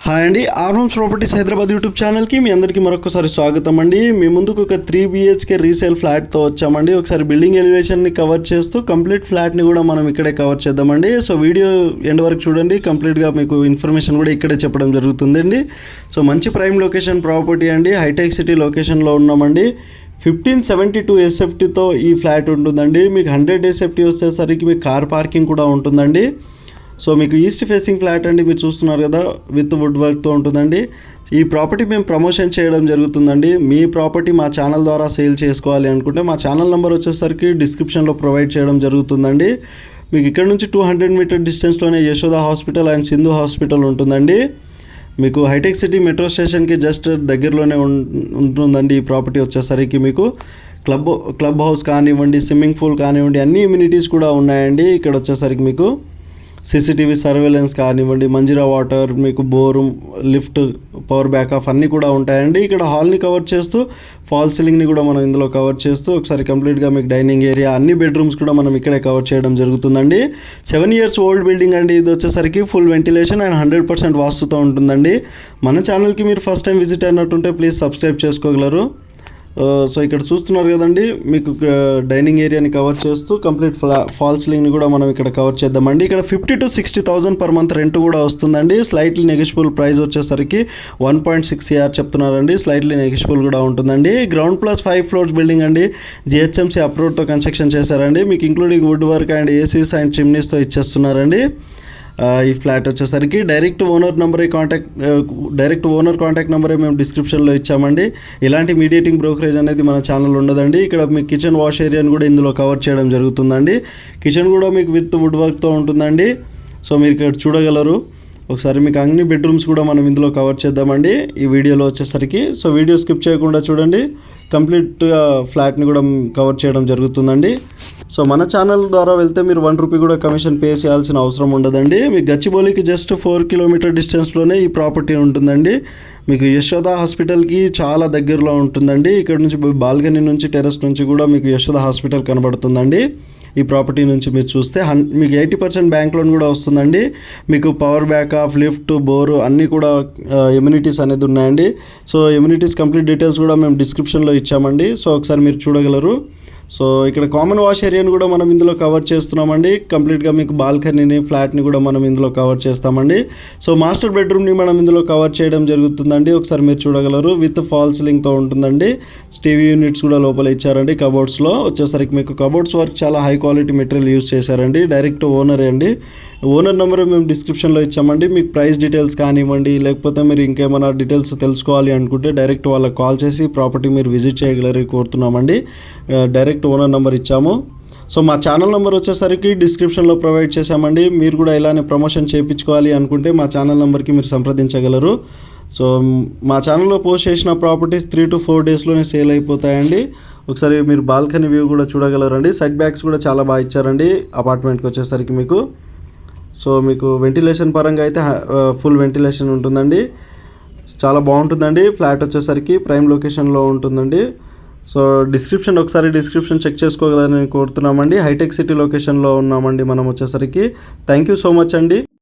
Hi అండి, ఆర్మమ్స్ properties Hyderabad YouTube ఛానల్కి మీ అందరికీ మరొకసారి స్వాగతం అండి. మీ ముందుకు ఒక 3 BHK రీసేల్ ఫ్లాట్తో వచ్చామండి. ఒకసారి బిల్డింగ్ ఎలివేషన్ని కవర్ చేస్తూ కంప్లీట్ ఫ్లాట్ని కూడా మనం ఇక్కడే కవర్ చేద్దామండి. సో వీడియో ఎండ్ వరకు చూడండి, కంప్లీట్గా మీకు ఇన్ఫర్మేషన్ కూడా ఇక్కడే చెప్పడం జరుగుతుందండి. సో మంచి ప్రైమ్ లొకేషన్ ప్రాపర్టీ అండి, హైటెక్ సిటీ లొకేషన్లో ఉన్నామండి. 1572 SFTతో ఈ ఫ్లాట్ ఉంటుందండి. మీకు 100 SFT వచ్చేసరికి మీకు కార్ పార్కింగ్ కూడా ఉంటుందండి. సో మీకు ఈస్ట్ ఫేసింగ్ ఫ్లాట్ అండి, మీరు చూస్తున్నారు కదా, విత్ వుడ్ వర్క్తో ఉంటుందండి. ఈ ప్రాపర్టీ మేము ప్రమోషన్ చేయడం జరుగుతుందండి. మీ ప్రాపర్టీ మా ఛానల్ ద్వారా సేల్ చేసుకోవాలి అనుకుంటే మా ఛానల్ నెంబర్ వచ్చేసరికి డిస్క్రిప్షన్లో ప్రొవైడ్ చేయడం జరుగుతుందండి. మీకు ఇక్కడ నుంచి 200 మీటర్ డిస్టెన్స్లోనే Yashoda hospital and Sindhu hospital ఉంటుందండి. మీకు హైటెక్ సిటీ మెట్రో స్టేషన్కి జస్ట్ దగ్గరలోనే ఉంటుందండి. ఈ ప్రాపర్టీ వచ్చేసరికి మీకు క్లబ్ హౌస్ కానివ్వండి, స్విమ్మింగ్ పూల్ కానివ్వండి, అన్ని ఇమ్యూనిటీస్ కూడా ఉన్నాయండి. ఇక్కడ వచ్చేసరికి మీకు CCTV సర్వేలెన్స్ కానివ్వండి, మంజీరా వాటర్, మీకు బోరు, లిఫ్ట్, పవర్ బ్యాకప్ అన్నీ కూడా ఉంటాయండి. ఇక్కడ హాల్ని కవర్ చేస్తూ ఫాల్ సీలింగ్ని కూడా మనం ఇందులో కవర్ చేస్తూ ఒకసారి కంప్లీట్గా మీకు డైనింగ్ ఏరియా, అన్ని బెడ్రూమ్స్ కూడా మనం ఇక్కడే కవర్ చేయడం జరుగుతుందండి. 7 years ఓల్డ్ బిల్డింగ్ అండి. ఇది వచ్చేసరికి ఫుల్ వెంటిలేషన్ అండ్ 100% వాస్తుతో ఉంటుందండి. మన ఛానల్కి మీరు ఫస్ట్ టైం విజిట్ అయినట్టుంటే ప్లీజ్ సబ్స్క్రైబ్ చేసుకోగలరు. సో ఇక్కడ చూస్తున్నారు కదండి, మీకు డైనింగ్ ఏరియాని కవర్ చేస్తూ కంప్లీట్ ఫాల్ సీలింగ్ని కూడా మనం ఇక్కడ కవర్ చేద్దామండి. ఇక్కడ 50,000 to 60,000 per month రెంట్ కూడా వస్తుందండి. స్లైట్లీ నెగిషియబుల్ ప్రైస్ వచ్చేసరికి 1.6 CR చెప్తున్నారండి. స్లైట్లీ నెగిషియబుల్ కూడా ఉంటుందండి. గ్రౌండ్ ప్లస్ 5 floors బిల్డింగ్ అండి. GHMC అప్రూవ్డ్తో కన్స్ట్రక్షన్ చేశారండి. మీకు including woodwork and ACs and చిమ్నీస్తో ఇచ్చేస్తున్నారండి. ఈ ఫ్లాట్ వచ్చేసరికి డైరెక్ట్ ఓనర్ కాంటాక్ట్ నెంబరే మేము డిస్క్రిప్షన్లో ఇచ్చామండి. ఇలాంటి మీడియేటింగ్ బ్రోకరేజ్ అనేది మన ఛానల్ ఉండదండి. ఇక్కడ మీకు కిచెన్ వాష్ ఏరియాని కూడా ఇందులో కవర్ చేయడం జరుగుతుందండి. కిచెన్ కూడా మీకు విత్ వుడ్ వర్క్తో ఉంటుందండి. సో మీరు ఇక్కడ చూడగలరు. ఒకసారి మీకు అన్ని బెడ్రూమ్స్ కూడా మనం ఇందులో కవర్ చేద్దామండి ఈ వీడియోలో వచ్చేసరికి. సో వీడియో స్కిప్ చేయకుండా చూడండి, కంప్లీట్గా ఫ్లాట్ని కూడా కవర్ చేయడం జరుగుతుందండి. సో మన ఛానల్ ద్వారా వెళ్తే మీరు 1 రూపీ కూడా కమిషన్ పే చేయాల్సిన అవసరం ఉండదండి. మీకు గచ్చిబౌలికి జస్ట్ 4 kilometer డిస్టెన్స్లోనే ఈ ప్రాపర్టీ ఉంటుందండి. మీకు యశోద హాస్పిటల్కి చాలా దగ్గరలో ఉంటుందండి. ఇక్కడ నుంచి బాల్కనీ నుంచి, టెర్రస్ నుంచి కూడా మీకు యశోద హాస్పిటల్ కనబడుతుందండి. ఈ ప్రాపర్టీ నుంచి మీరు చూస్తే మీకు 80% బ్యాంక్ లోన్ కూడా వస్తుందండి. మీకు పవర్ బ్యాకప్, లిఫ్ట్, బోరు అన్నీ కూడా ఎమ్యూనిటీస్ అనేది ఉన్నాయండి. సో ఎమ్యూనిటీస్ కంప్లీట్ డీటెయిల్స్ కూడా మేము డిస్క్రిప్షన్లో ఇచ్చామండి. సో ఒకసారి మీరు చూడగలరు. సో ఇక్కడ కామన్ వాష్ ఏరియాని కూడా మనం ఇందులో కవర్ చేస్తున్నామండి. కంప్లీట్గా మీకు బాల్కనీని, ఫ్లాట్ని కూడా మనం ఇందులో కవర్ చేస్తామండి. సో మాస్టర్ బెడ్రూమ్ని మనం ఇందులో కవర్ చేయడం జరుగుతుందండి. ఒకసారి మీరు చూడగలరు. విత్ ఫాల్ సీలింగ్తో ఉంటుందండి. టీవీ యూనిట్స్ కూడా లోపల ఇచ్చారండి. కబోర్డ్స్లో వచ్చేసరికి మీకు కబోర్డ్స్ వర్క్ చాలా హై క్వాలిటీ మెటీరియల్ యూస్ చేశారండి. డైరెక్ట్ ఓనరే అండి. ఓనర్ నెంబర్ మేము డిస్క్రిప్షన్లో ఇచ్చామండి. మీకు ప్రైస్ డీటెయిల్స్ కానివ్వండి, లేకపోతే మీరు ఇంకేమైనా డీటెయిల్స్ తెలుసుకోవాలి అనుకుంటే డైరెక్ట్ వాళ్ళకి కాల్ చేసి ప్రాపర్టీ మీరు విజిట్ చేయగలరు కోరుతున్నామండి. డైరెక్ట్ ఓనర్ నెంబర్ ఇచ్చాము. సో మా ఛానల్ నెంబర్ వచ్చేసరికి డిస్క్రిప్షన్లో ప్రొవైడ్ చేశామండి. మీరు కూడా ఇలానే ప్రమోషన్ చేయించుకోవాలి అనుకుంటే మా ఛానల్ నెంబర్కి మీరు సంప్రదించగలరు. సో మా ఛానల్లో పోస్ట్ చేసిన ప్రాపర్టీస్ 3 to 4 daysలోనే సేల్ అయిపోతాయండి. ఒకసారి మీరు బాల్కనీ వ్యూ కూడా చూడగలరండి. సైడ్ బ్యాగ్స్ కూడా చాలా బాగా ఇచ్చారండి అపార్ట్మెంట్కి వచ్చేసరికి మీకు. సో మీకు వెంటిలేషన్ పరంగా అయితే ఫుల్ వెంటిలేషన్ ఉంటుందండి. చాలా బాగుంటుందండి. ఫ్లాట్ వచ్చేసరికి ప్రైమ్ లొకేషన్లో ఉంటుందండి. సో ఒకసారి డిస్క్రిప్షన్ చెక్ చేసుకోగలరని కోరుతున్నామండి. హైటెక్ సిటీ లొకేషన్లో ఉన్నామండి మనం వచ్చేసరికి. థ్యాంక్ యూ సో మచ్ అండి.